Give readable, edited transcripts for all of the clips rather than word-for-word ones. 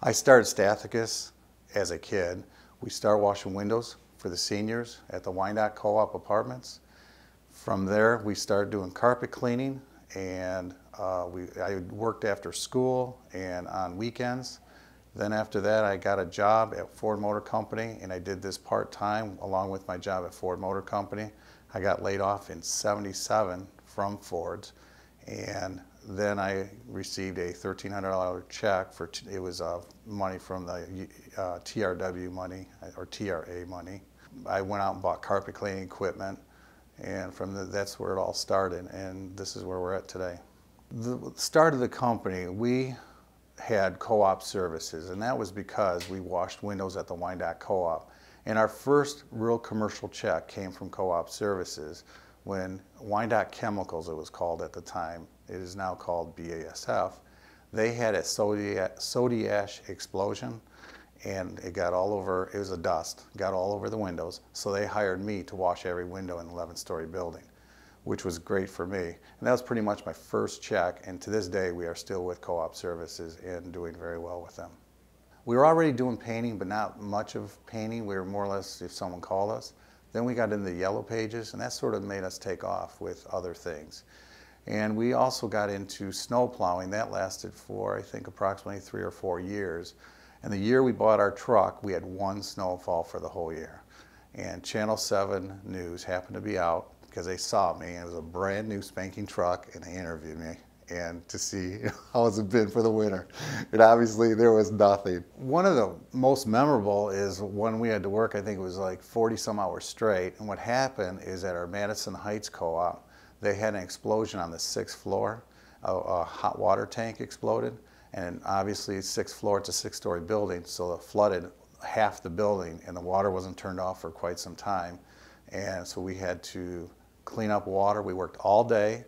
I started Stathicus as a kid. We started washing windows for the seniors at the Wyandotte Co-op apartments. From there, we started doing carpet cleaning, and I worked after school and on weekends. Then after that, I got a job at Ford Motor Company, and I did this part-time along with my job at Ford Motor Company. I got laid off in '77 from Ford's, and then I received a $1,300 check for, it was money from the TRW money, or TRA money. I went out and bought carpet cleaning equipment, and that's where it all started, and this is where we're at today. The start of the company, we had co-op services, and that was because we washed windows at the Wyandotte Co-op. And our first real commercial check came from co-op services when Wyandotte Chemicals, it was called at the time, it is now called BASF, they had a soda ash explosion, and it got all over, it was a dust, got all over the windows, so they hired me to wash every window in an 11-story building, which was great for me. And that was pretty much my first check, and to this day we are still with co-op services and doing very well with them. We were already doing painting, but not much of painting. We were more or less if someone called us. Then we got into the yellow pages, and that sort of made us take off with other things. And we also got into snow plowing. That lasted for, I think, approximately 3 or 4 years. And the year we bought our truck, we had one snowfall for the whole year. And Channel 7 News happened to be out because they saw me. It was a brand new spanking truck, and they interviewed me and to see how it's been for the winter. And obviously there was nothing. One of the most memorable is when we had to work, I think it was like 40 some hours straight. And what happened is at our Madison Heights Co-op, they had an explosion on the 6th floor. A hot water tank exploded. And obviously 6th floor, it's a 6-story building, so it flooded half the building, and the water wasn't turned off for quite some time. And so we had to clean up water. We worked all day,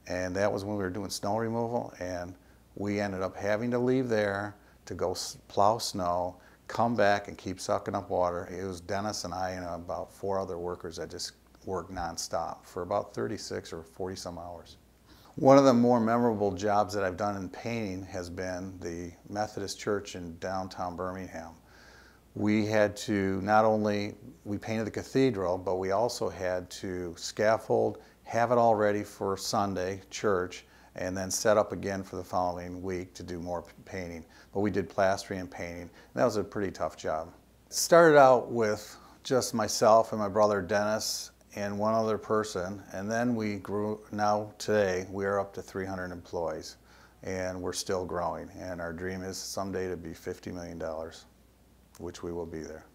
and that was when we were doing snow removal, and we ended up having to leave there to go plow snow, come back and keep sucking up water. It was Dennis and I and about 4 other workers that just worked nonstop for about 36 or 40 some hours. One of the more memorable jobs that I've done in painting has been the Methodist Church in downtown Birmingham. We had to not only, we painted the cathedral, but we also had to scaffold, have it all ready for Sunday church, and then set up again for the following week to do more painting. But we did plastering and painting, and that was a pretty tough job. It started out with just myself and my brother Dennis and one other person, and then we grew. Now today we are up to 300 employees, and we're still growing, and our dream is someday to be $50 million, which we will be there.